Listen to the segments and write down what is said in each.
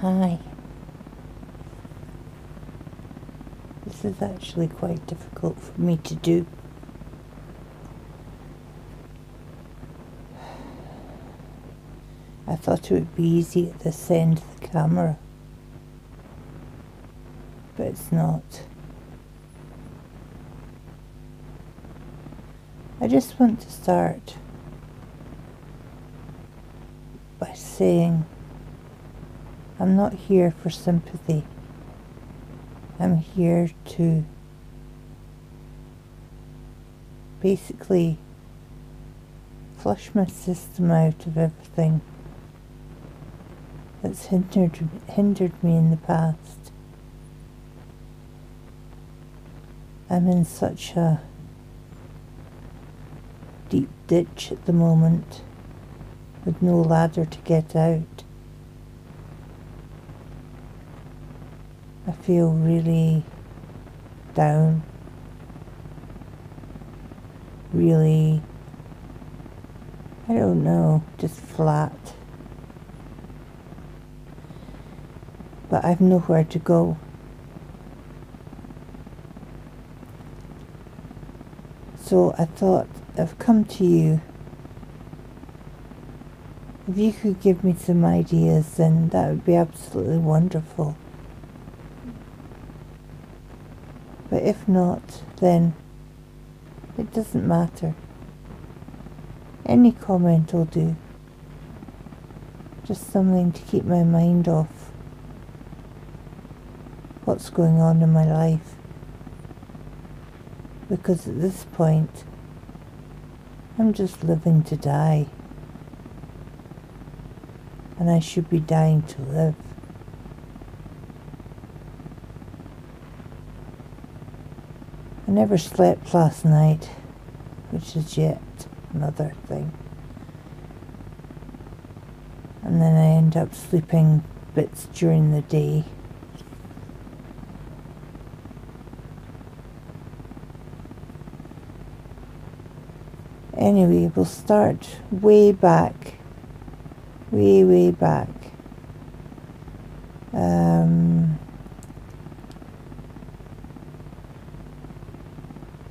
Hi. This is actually quite difficult for me to do. I thought it would be easy at this end of the camera, but it's not. I just want to start by saying I'm not here for sympathy. I'm here to basically flush my system out of everything that's hindered me in the past. I'm in such a deep ditch at the moment with no ladder to get out. I feel really down, really, I don't know, just flat. But I've nowhere to go. So I thought I've come to you. If you could give me some ideas, then that would be absolutely wonderful. But if not, then it doesn't matter. Any comment will do. Just something to keep my mind off what's going on in my life. Because at this point, I'm just living to die. And I should be dying to live. I never slept last night, which is yet another thing. And then I end up sleeping bits during the day. Anyway, we'll start way back. Way back.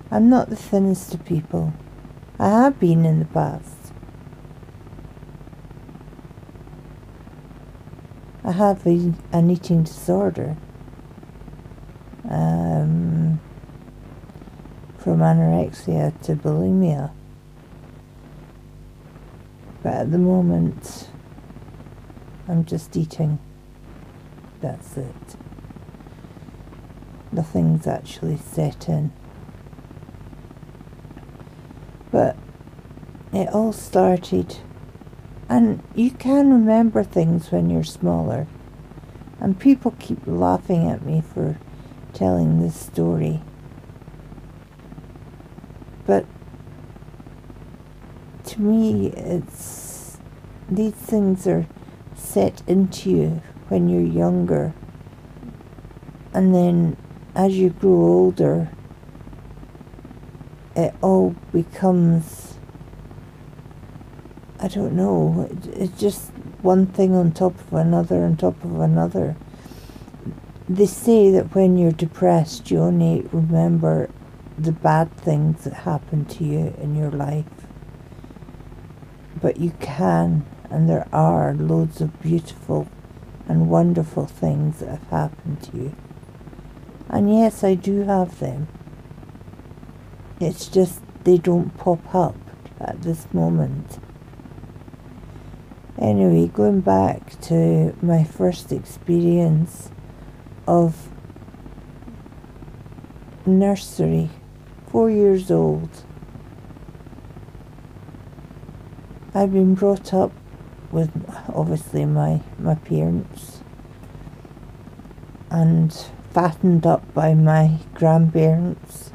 I'm not the thinnest of people. I have been in the past. I have an eating disorder. From anorexia to bulimia. But at the moment, I'm just eating. That's it. Nothing's actually set in. But it all started, and you can remember things when you're smaller, and people keep laughing at me for telling this story. But to me, these things are set into you when you're younger, and then as you grow older, it all becomes, I don't know, it's just one thing on top of another on top of another. They say that when you're depressed, you only remember the bad things that happen to you in your life. But you can, and there are loads of beautiful and wonderful things that have happened to you. And yes, I do have them. It's just they don't pop up at this moment. Anyway, going back to my first experience of nursery, 4 years old. I've been brought up with obviously my parents and fattened up by my grandparents.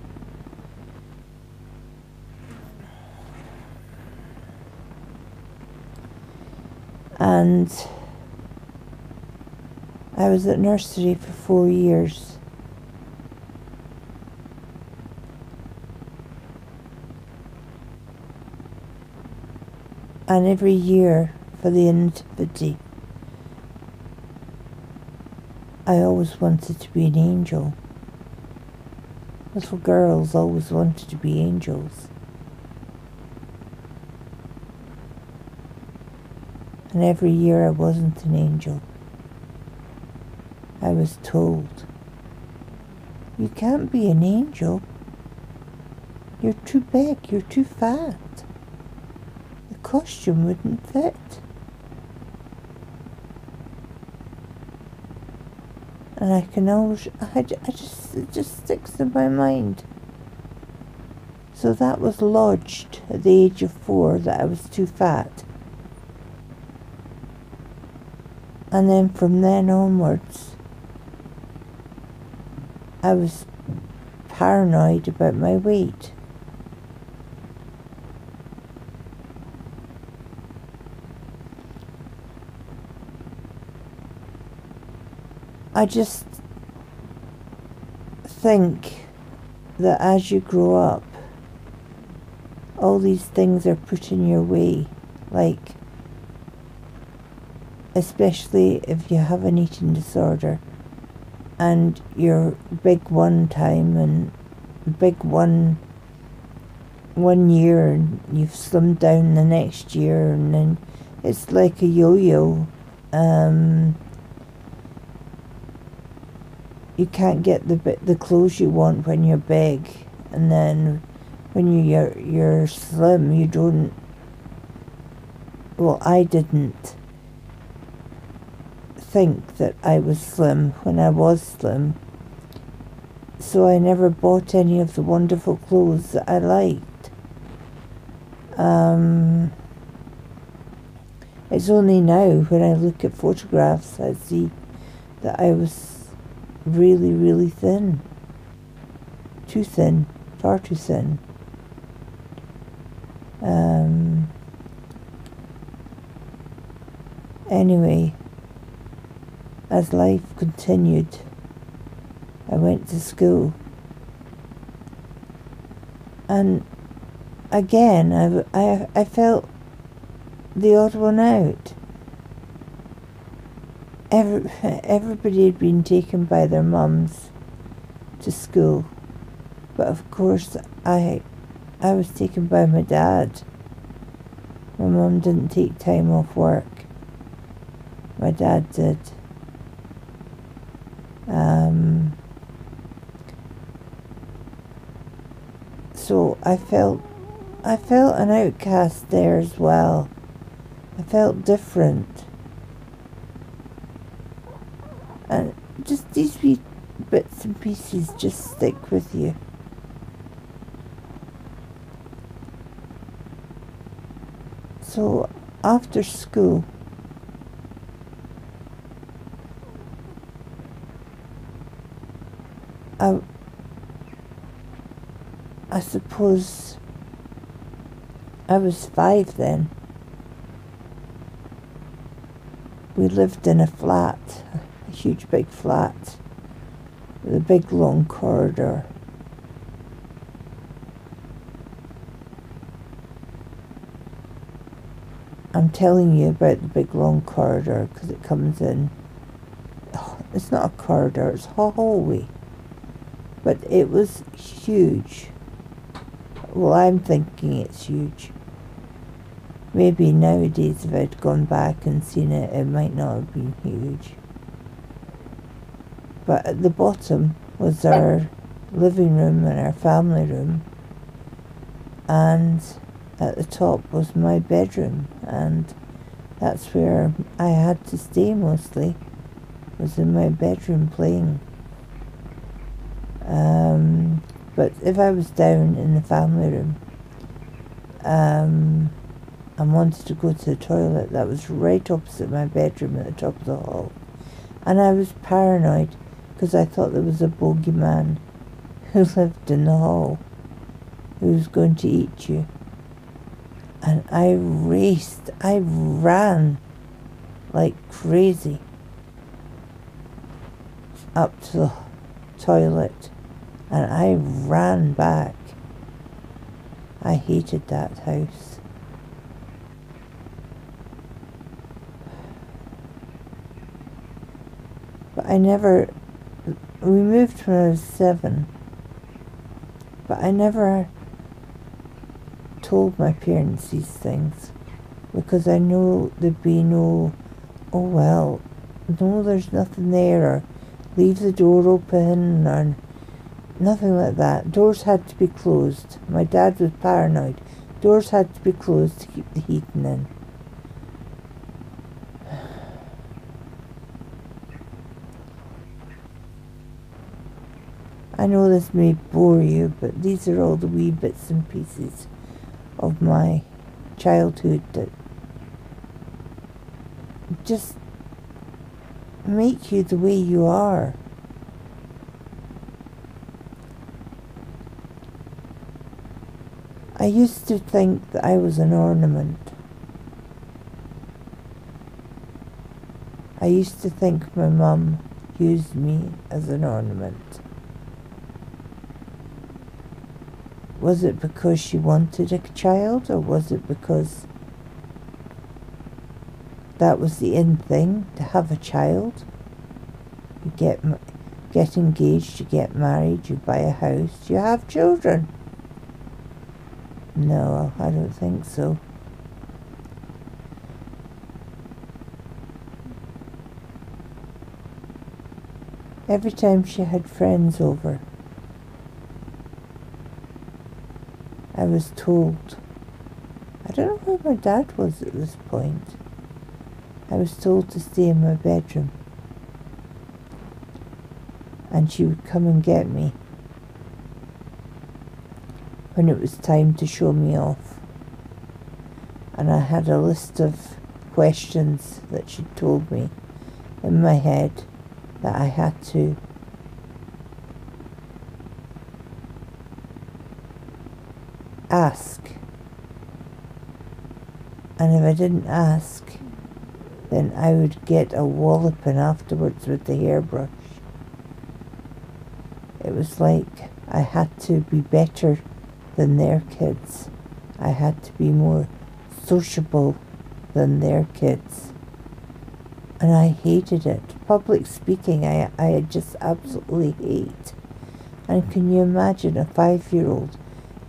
And I was at nursery for 4 years. And every year for the nativity, I always wanted to be an angel. Little girls always wanted to be angels. And every year I wasn't an angel. I was told, you can't be an angel. You're too big, you're too fat. The costume wouldn't fit. And I can always, it just sticks in my mind. So that was lodged at the age of 4, that I was too fat. And then from then onwards, I was paranoid about my weight. I just think that as you grow up, all these things are put in your way, like, especially if you have an eating disorder and you're big one time and big one year and you've slimmed down the next year, and then it's like a yo-yo. You can't get the clothes you want when you're big, and then when you're slim, you don't. Well, I didn't think that I was slim when I was slim, so I never bought any of the wonderful clothes that I liked. It's only now when I look at photographs I see that I was really, really thin. Too thin. Far too thin. Anyway, as life continued, I went to school. And again, I felt the odd one out. Everybody had been taken by their mums to school, but of course I was taken by my dad. My mum didn't take time off work. My dad did. So I felt an outcast there as well. I felt different. And just these wee bits and pieces just stick with you. So after school, I suppose I was 5 then. We lived in a flat, a huge big flat, with a big long corridor. I'm telling you about the big long corridor because it comes in. Oh, it's not a corridor, it's a hallway. But it was huge. Well, I'm thinking it's huge. Maybe nowadays if I'd gone back and seen it, it might not have been huge. But at the bottom was our living room and our family room. And at the top was my bedroom. And that's where I had to stay mostly, was in my bedroom playing. But if I was down in the family room and wanted to go to the toilet, that was right opposite my bedroom at the top of the hall. And I was paranoid because I thought there was a bogeyman who lived in the hall who was going to eat you. And I ran like crazy up to the toilet, and I ran back. I hated that house. But we moved when I was 7, but I never told my parents these things because I know there'd be no, oh well, no, there's nothing there, or leave the door open, or nothing like that. Doors had to be closed. My dad was paranoid. Doors had to be closed to keep the heating in. I know this may bore you, but these are all the wee bits and pieces of my childhood that just make you the way you are. I used to think that I was an ornament. I used to think my mum used me as an ornament. Was it because she wanted a child, or was it because that was the in thing, to have a child? You get engaged, you get married, you buy a house, you have children. No, I don't think so. Every time she had friends over, I was told, I don't know where my dad was at this point, I was told to stay in my bedroom, and she would come and get me when it was time to show me off. And I had a list of questions that she told me in my head that I had to ask. And if I didn't ask, then I would get a walloping afterwards with the hairbrush. It was like I had to be better than their kids. I had to be more sociable than their kids. And I hated it. Public speaking, I just absolutely hate. And can you imagine a 5-year-old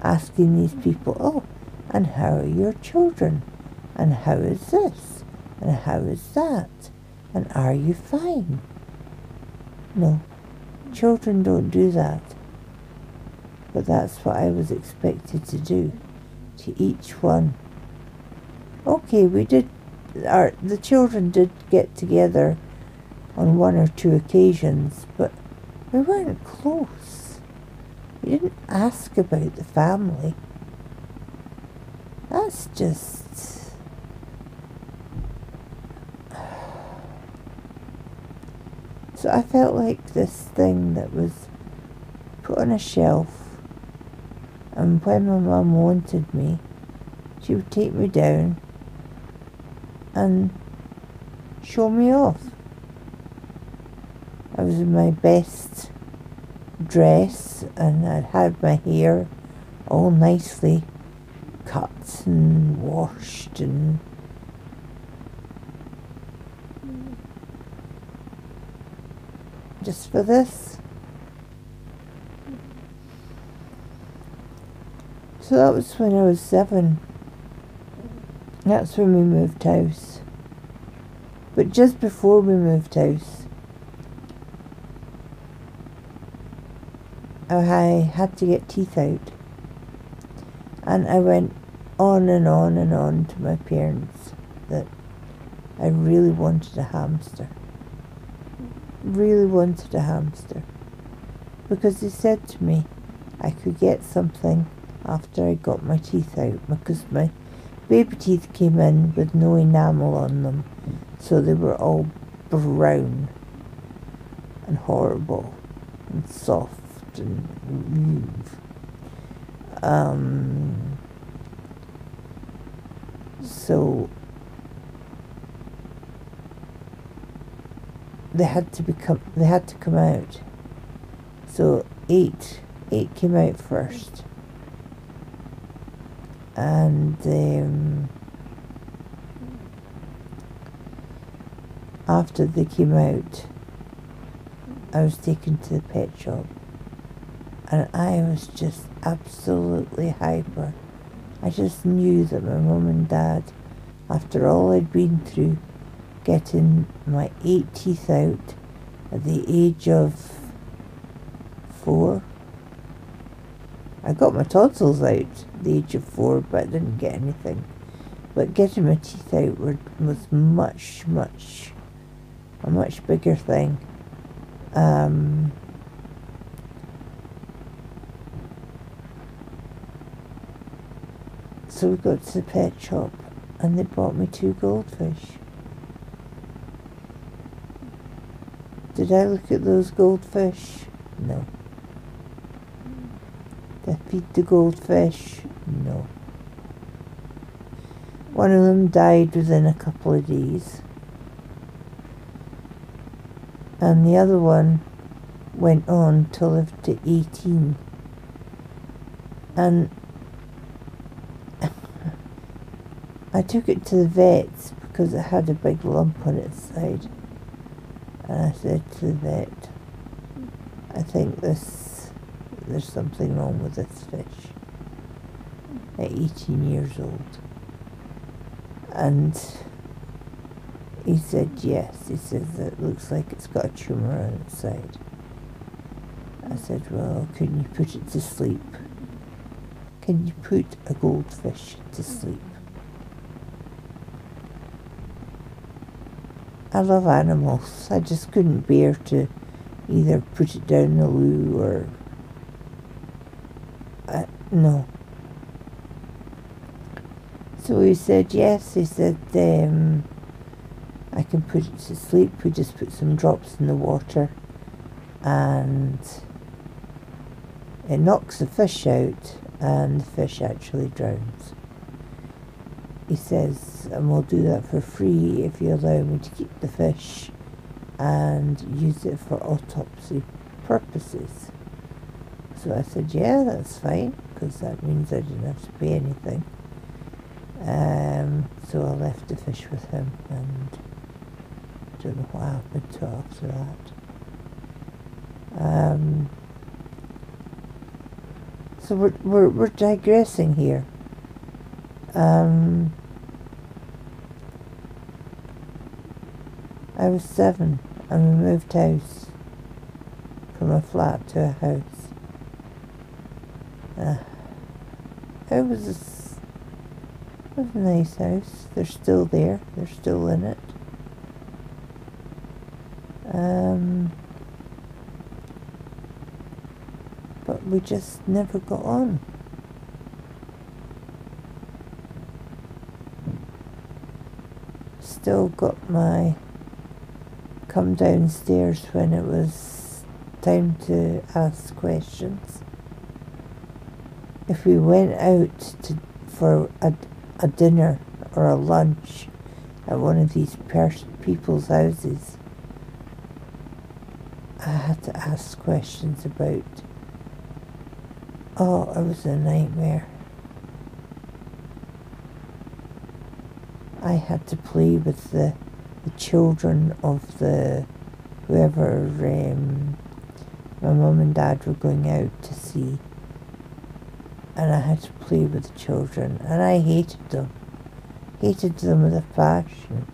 asking these people, oh, and how are your children? And how is this? And how is that? And are you fine? No, children don't do that. But that's what I was expected to do, to each one. Okay, the children did get together on 1 or 2 occasions, but we weren't close. We didn't ask about the family. That's just... So I felt like this thing that was put on a shelf, and when my mum wanted me, she would take me down and show me off. I was in my best dress, and I'd had my hair all nicely cut and washed, and just for this. So that was when I was 7. That's when we moved house. But just before we moved house, I had to get teeth out. And I went on and on and on to my parents that I really wanted a hamster. Really wanted a hamster. Because they said to me I could get something after I got my teeth out, because my baby teeth came in with no enamel on them, so they were all brown and horrible and soft and so they had to come out. So eight came out first, and after they came out, I was taken to the pet shop, and I was just absolutely hyper. I just knew that my mum and dad, after all I'd been through, getting my 8 teeth out at the age of 4. I got my tonsils out at the age of 4, but I didn't get anything. But getting my teeth out was a much bigger thing. So we got to the pet shop and they bought me 2 goldfish. Did I look at those goldfish? No. Did I feed the goldfish? No. One of them died within a couple of days. And the other one went on to live to 18. And I took it to the vets because it had a big lump on its side. And I said to the vet, I think there's something wrong with this fish at 18 years old. And he said yes. He says it looks like it's got a tumour on its side. I said, well, couldn't you put it to sleep? Can you put a goldfish to sleep? I love animals. I just couldn't bear to either put it down the loo or... no. So he said yes. He said I can put it to sleep. We just put some drops in the water and it knocks the fish out and the fish actually drowns. He says, and we'll do that for free if you allow me to keep the fish and use it for autopsy purposes. So I said, yeah, that's fine, because that means I didn't have to pay anything. So I left the fish with him, and don't know what happened to it after that. So we're digressing here. I was 7 and we moved house from a flat to a house. It was a nice house. They're still there. They're still in it. But we just never got on. Still got my come downstairs when it was time to ask questions. If we went out for a dinner or a lunch at one of these people's houses, I had to ask questions about... oh, it was a nightmare. I had to play with the children of the whoever my mum and dad were going out to see, and I had to play with the children, and I hated them with a passion.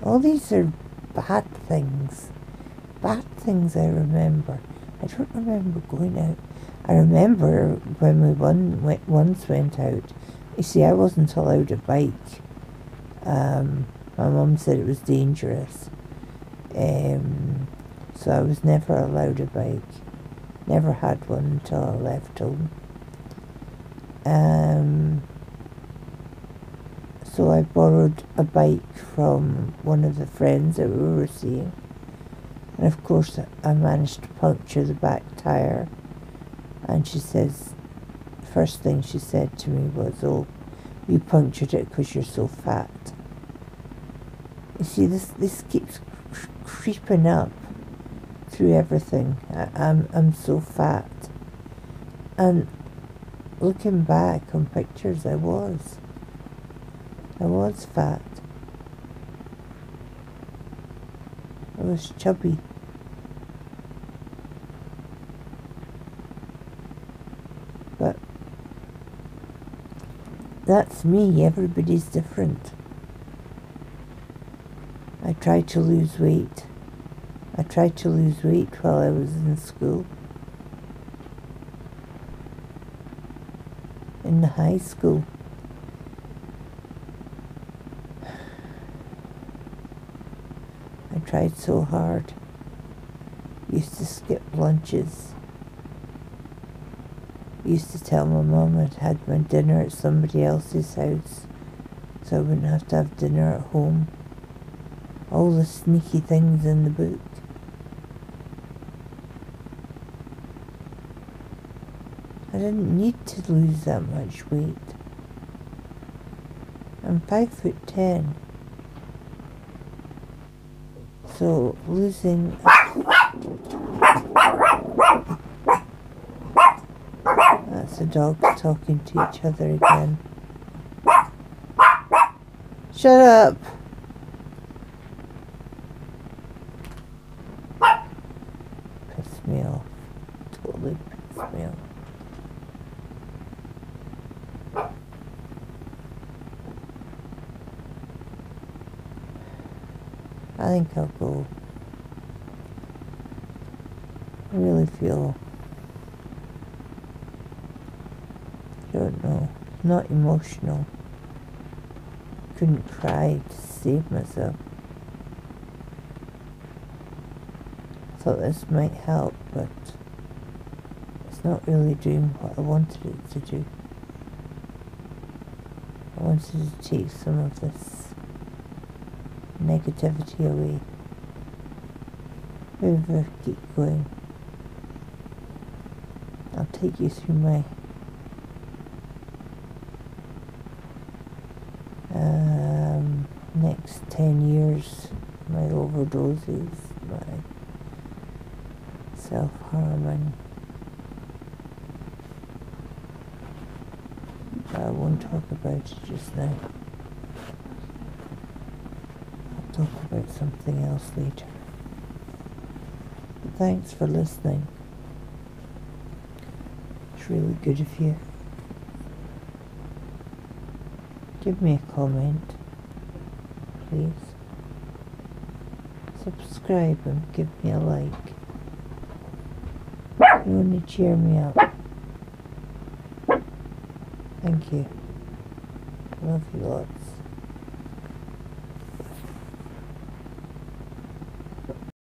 All these are bad things I remember. I don't remember going out. I remember when we once went out. You see, I wasn't allowed a bike. My mum said it was dangerous. So I was never allowed a bike. Never had one until I left home. So I borrowed a bike from one of the friends that we were seeing. And of course I managed to puncture the back tyre. And she says, first thing she said to me was, oh, you punctured it because you're so fat. You see, this keeps creeping up through everything. I'm so fat. And looking back on pictures, I was. I was fat. I was chubby. But that's me. Everybody's different. I tried to lose weight. I tried to lose weight while I was in school. In the high school. I tried so hard. Used to skip lunches. Used to tell my mum I'd had my dinner at somebody else's house so I wouldn't have to have dinner at home. All the sneaky things in the book. I didn't need to lose that much weight. I'm 5'10". So losing... That's the dogs talking to each other again. Shut up! Piss me off. Totally piss me off. I think I'll go. I really feel, I don't know, not emotional. Couldn't cry to save myself. Thought this might help, but it's not really doing what I wanted it to do. I wanted to take some of this negativity away. However, keep going. I'll take you through my next 10 years, my overdoses, my self-harming. But I won't talk about it just now. I'll talk about something else later. But thanks for listening. It's really good of you. Give me a comment, please. Subscribe and give me a like. You only cheer me up. Thank you. Love you lots.